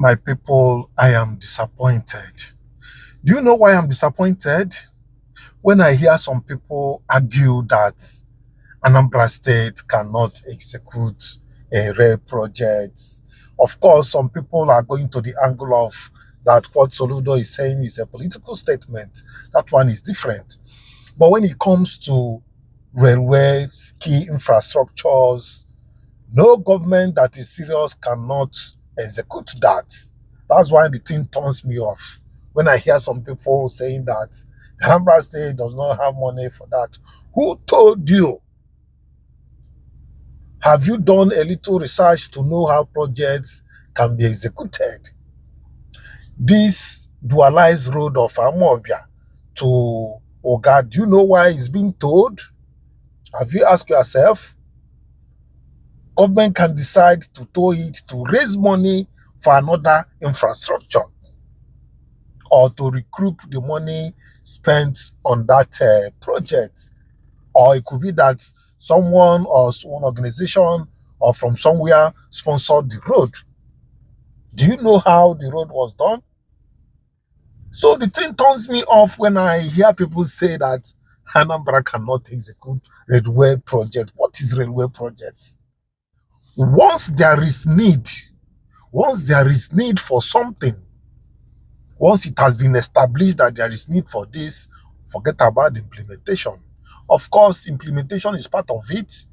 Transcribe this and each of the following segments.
My people, I am disappointed. Do you know why I'm disappointed? When I hear some people argue that Anambra State cannot execute a rail project. Of course, some people are going to the angle of that what Soludo is saying is a political statement. That one is different. But when it comes to railway, key infrastructures, no government that is serious cannot execute that. That's why the thing turns me off. When I hear some people saying that Anambra State does not have money for that. Who told you? Have you done a little research to know how projects can be executed? This dualized road of Amobia to Oga, do you know why it's being told? Have you asked yourself? Government can decide to tow it to raise money for another infrastructure or to recoup the money spent on that project. Or it could be that someone or one organization or from somewhere sponsored the road. Do you know how the road was done? So the thing turns me off when I hear people say that Anambra cannot execute railway project. What is railway project? Once there is need for something, once it has been established that there is need for this, forget about the implementation. Of course, implementation is part of it.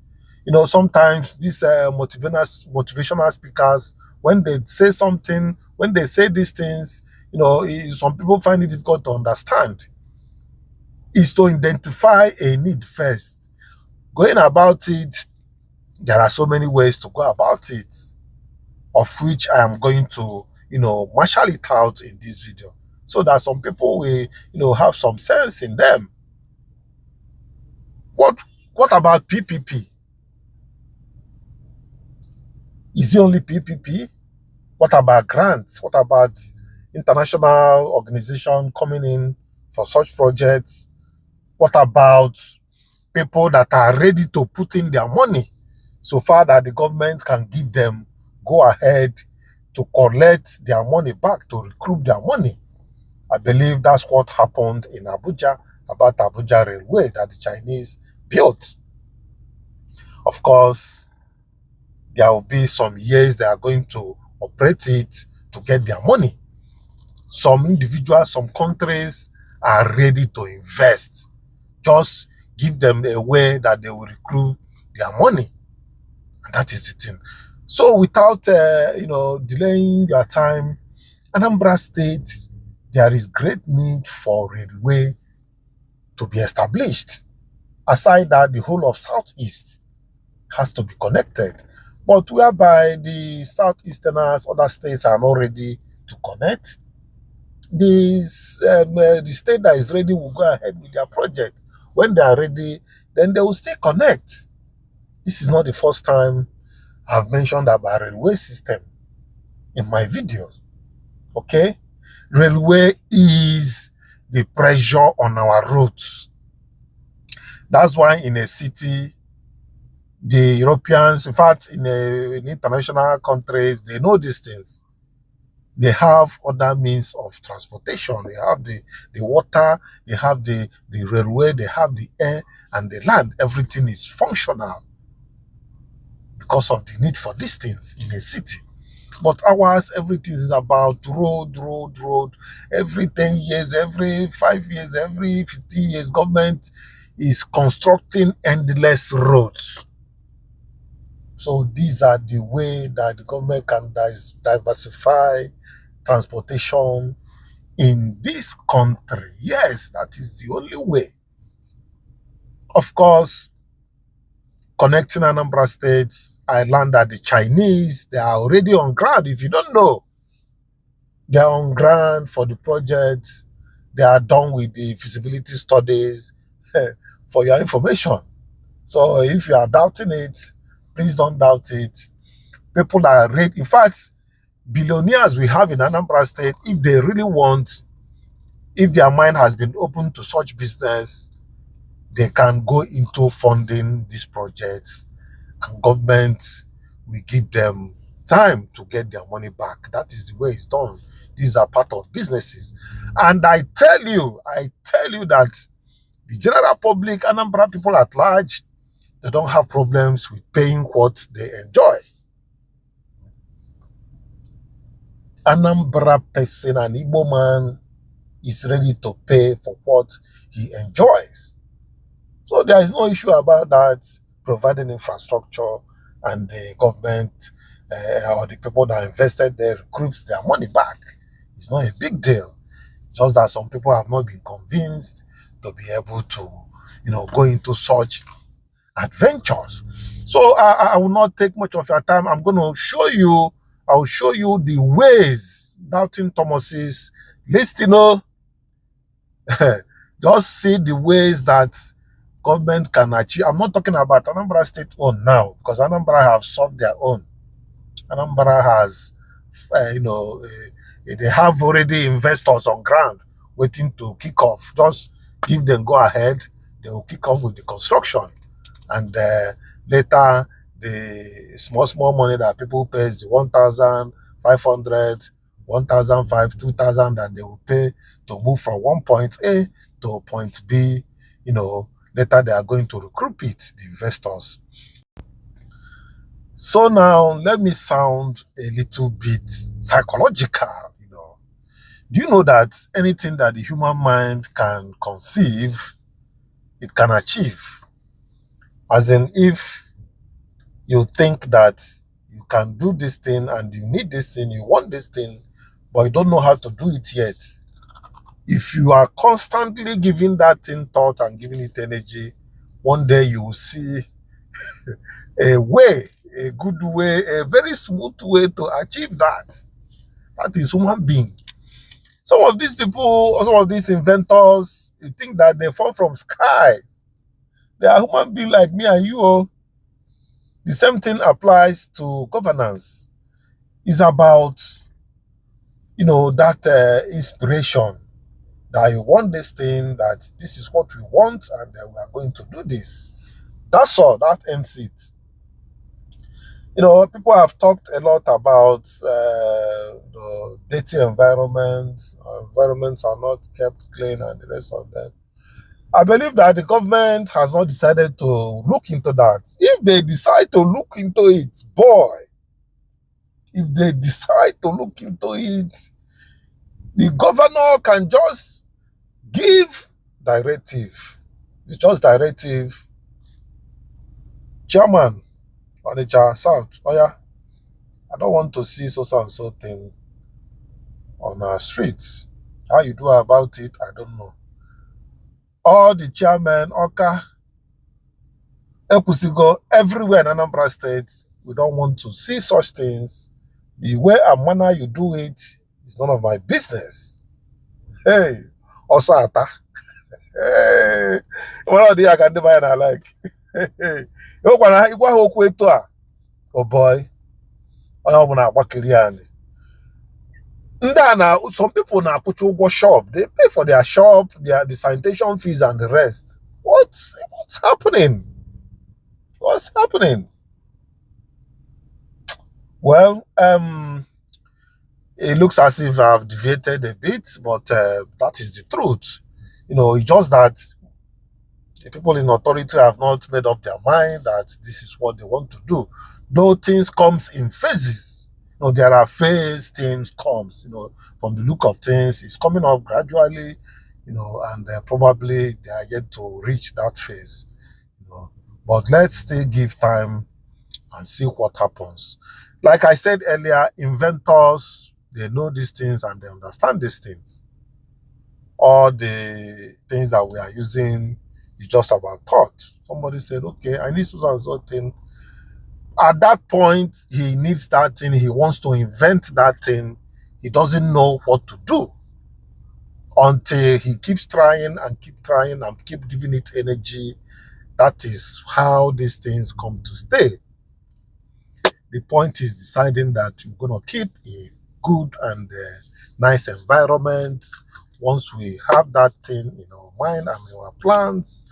You know, sometimes these motivational speakers, when they say something, when they say these things, you know, some people find it difficult to understand. Is to identify a need first. Going about it, there are so many ways to go about it, of which I am going to, marshal it out in this video. So that some people will, have some sense in them. What about PPP? Is it only PPP? What about grants? What about international organization coming in for such projects? What about people that are ready to put in their money so far that the government can give them go ahead to collect their money back, to recoup their money? I believe that's what happened in Abuja about Abuja Railway that the Chinese built. Of course, there will be some years they are going to operate it to get their money. Some individuals, some countries are ready to invest. Just give them a way that they will recruit their money. And that is the thing. So without, delaying your time, Anambra State, there is great need for railway to be established. Aside that, the whole of Southeast has to be connected. But whereby the Southeasterners, other states are not ready to connect, the state that is ready will go ahead with their project. When they are ready, then they will still connect. This is not the first time I've mentioned about railway system in my videos. Okay? Railway is the pressure on our roads. That's why in a city, the Europeans, in fact, in international countries, they know these things. They have other means of transportation. They have the water, they have the railway, they have the air and the land. Everything is functional because of the need for these things in a city. But ours, everything is about road. Every 10 years, every 5 years, every 15 years, government is constructing endless roads. So these are the way that the government can diversify transportation in this country. Yes, that is the only way. Of course, connecting Anambra State, I learned that the Chinese, they are already on ground. If you don't know, they are on ground for the project. They are done with the feasibility studies for your information. So if you are doubting it, please don't doubt it. People are ready. In fact, billionaires we have in Anambra State, if they really want, if their mind has been open to such business, they can go into funding these projects and government will give them time to get their money back. That is the way it's done. These are part of businesses. And I tell you that the general public, Anambra people at large, they don't have problems with paying what they enjoy. Anambra person, an Igbo man, is ready to pay for what he enjoys. So there is no issue about that, providing infrastructure, and the government or the people that invested there recoups their money back. It's not a big deal. Just that some people have not been convinced to be able to, go into such adventures. So I will not take much of your time. I'm going to show you, I'll show you the ways Doubting Thomas's list, just see the ways that government can achieve. I'm not talking about Anambra State own now, because Anambra have solved their own. Anambra has, they have already investors on ground waiting to kick off. Just give them go ahead. They will kick off with the construction. And later, the small money that people pay is the 1,500, 1,500, 2,000 that they will pay to move from one point A to point B. Later they are going to recruit it, the investors. So now let me sound a little bit psychological. Do you know that anything that the human mind can conceive, it can achieve? As in, if you think that you can do this thing and you need this thing, you want this thing, but you don't know how to do it yet, if you are constantly giving that thing thought and giving it energy, one day you will see a way, a good way, a very smooth way to achieve that. That is human being. Some of these people, some of these inventors, you think that they fall from skies. They are human beings like me and you. The same thing applies to governance. It's about, that inspiration, that you want this thing, that this is what we want, and we are going to do this. That's all. That ends it. People have talked a lot about the dirty environment. Environments are not kept clean and the rest of that. I believe that the government has not decided to look into that. If they decide to look into it, boy, if they decide to look into it, the governor can just give directive. It's just directive. Chairman, Onitsha South, oh yeah, I don't want to see so and so thing on our streets. How you do about it, I don't know. All the chairmen, Oka, Ekusigo, everywhere in Anambra State, we don't want to see such things. The way and manner you do it is none of my business. Hey, Osata. Hey, one of the I can never like. Hey, oh boy. Some people now put you shop. They pay for their shop, the sanitation fees and the rest. What's happening? What's happening? Well, it looks as if I've deviated a bit, but that is the truth. It's just that the people in authority have not made up their mind that this is what they want to do. Though things comes in phases. There are phase things comes, from the look of things, it's coming up gradually, and probably they are yet to reach that phase, But let's still give time and see what happens. Like I said earlier, inventors, they know these things and they understand these things. All the things that we are using is just about thought. Somebody said, okay, I need so and so thing. At that point, he needs that thing. He wants to invent that thing. He doesn't know what to do until he keeps trying and keep giving it energy. That is how these things come to stay. The point is deciding that you're going to keep a good and nice environment. Once we have that thing in our mind and in our plans,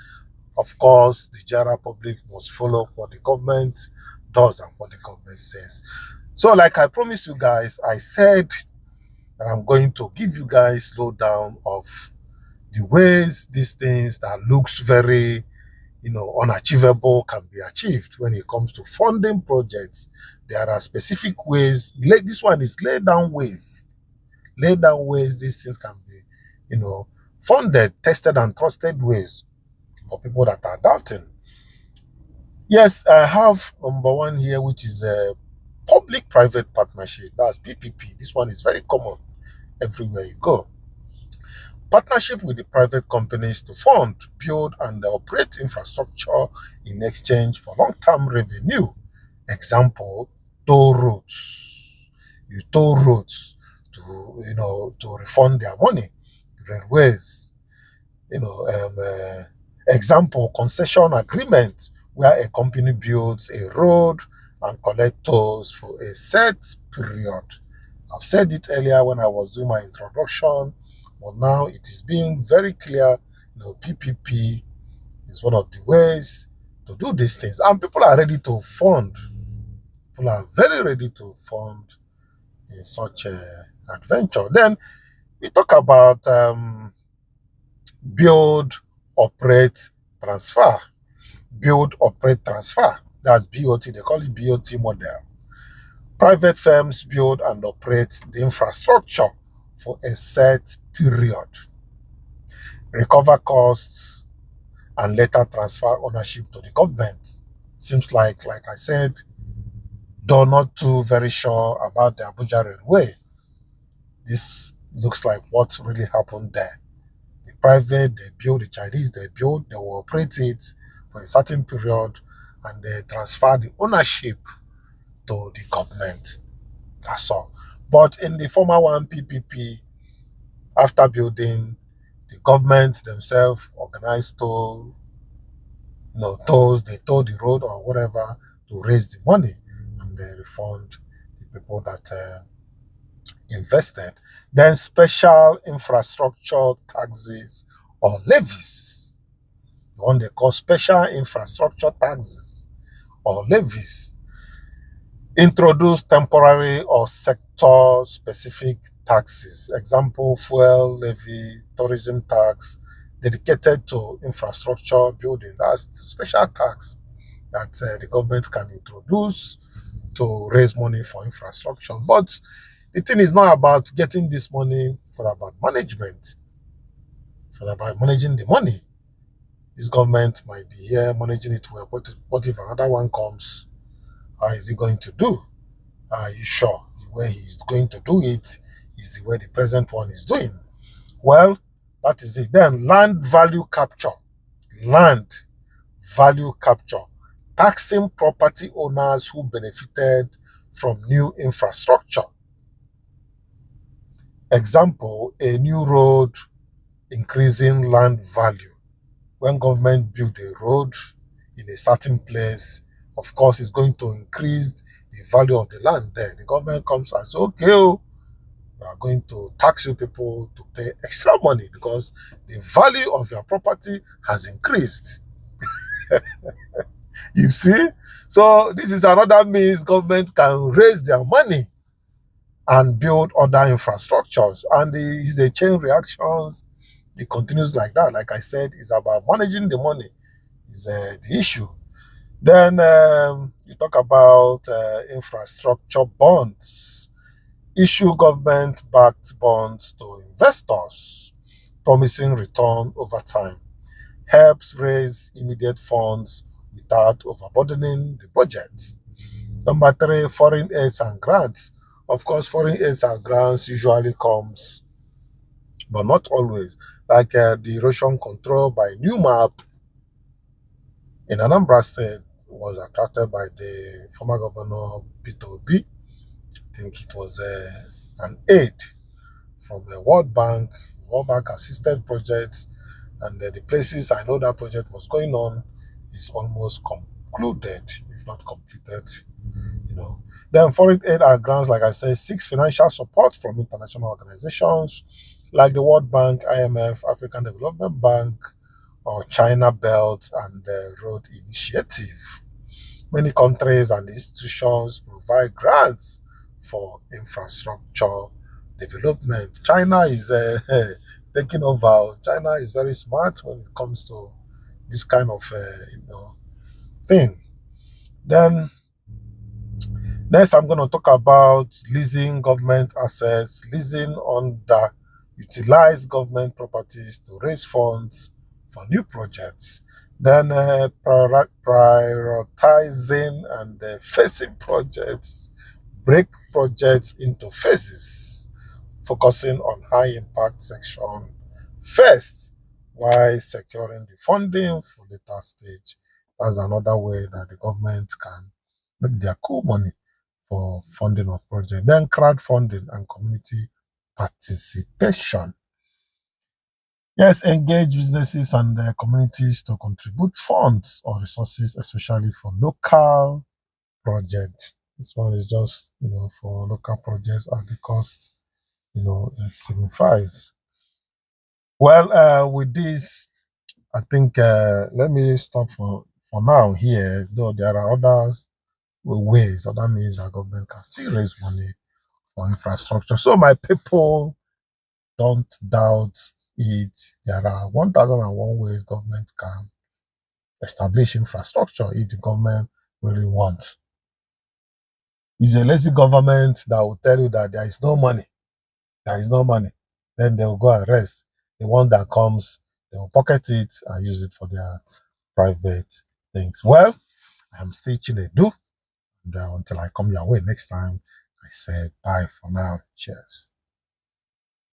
of course, the general public must follow what the government does and what the government says. So like I promised you guys, I said that I'm going to give you guys lowdown of the ways these things that looks very, unachievable can be achieved when it comes to funding projects. There are specific ways. This one is lay down ways these things can be, funded, tested, and trusted ways for people that are doubting. Yes, I have number one here, which is the public-private partnership. That's PPP. This one is very common everywhere you go. Partnership with the private companies to fund, build, and operate infrastructure in exchange for long-term revenue. Example, toll roads. You toll roads to refund their money. Railways, example, concession agreement, where a company builds a road and collect tolls for a set period. I've said it earlier when I was doing my introduction, but now it is being very clear. PPP is one of the ways to do these things, and people are ready to fund. People are very ready to fund in such a adventure. Then we talk about build, operate, transfer. Build, operate, transfer. That's BOT. They call it BOT model. Private firms build and operate the infrastructure for a set period, recover costs, and later transfer ownership to the government. Seems like I said, though not too very sure about the Abuja Railway, this looks like what really happened there. The private, they build, the Chinese, they build, they will operate it for a certain period, and they transfer the ownership to the government. That's all. But in the former one, PPP, after building, the government themselves organized tolls, they toll the road or whatever to raise the money, and they refund the people that invested. Then special infrastructure taxes or levies, the one they call special infrastructure taxes or levies, introduce temporary or sector-specific taxes. Example, fuel levy, tourism tax, dedicated to infrastructure building. That's a special tax that the government can introduce to raise money for infrastructure. But the thing is not about getting this money, for about management. It's about managing the money. This government might be here managing it well, but what if another one comes? How is he going to do? Are you sure the way he's going to do it is the way the present one is doing? Well, that is it. Then land value capture. Land value capture. Taxing property owners who benefited from new infrastructure. Example, a new road increasing land value. When government build a road in a certain place, of course, it's going to increase the value of the land there. The government comes and says, okay, we are going to tax you people to pay extra money because the value of your property has increased. You see? So this is another means government can raise their money and build other infrastructures. And the chain reactions, it continues like that. Like I said, it's about managing the money is the issue. Then you talk about infrastructure bonds. Issue government-backed bonds to investors, promising return over time. Helps raise immediate funds without overburdening the budget. Number 3, foreign aids and grants. Of course, foreign aids and grants usually comes, but not always. Like the erosion control by New Map in Anambra State was attracted by the former governor Peter Obi. I think it was an aid from the World Bank assisted projects, and the places I know that project was going on is almost concluded, if not completed. Then foreign aid and grants, like I said, seeks financial support from international organizations like the World Bank, IMF, African Development Bank, or China Belt and Road Initiative. Many countries and institutions provide grants for infrastructure development. China is taking over. China is very smart when it comes to this kind of thing. Then next, I'm going to talk about leasing government assets, leasing underutilized government properties to raise funds for new projects. Then prioritizing and phasing projects, break projects into phases, focusing on high impact section first, while securing the funding for later stage. That's another way that the government can make their cool money for funding of projects. Then crowdfunding and community participation. Yes, engage businesses and communities to contribute funds or resources, especially for local projects. This one is just, for local projects at the cost, it signifies. Well, with this, I think let me stop for now here, though there are other means that government can still raise money for infrastructure. So my people, don't doubt it. There are 1001 ways government can establish infrastructure if the government really wants. It's a lazy government that will tell you that there is no money. There is no money. Then they will go and rest. The one that comes, they will pocket it and use it for their private things. Well, I am still Chinedu. And until I come your way next time, I say bye for now. Cheers.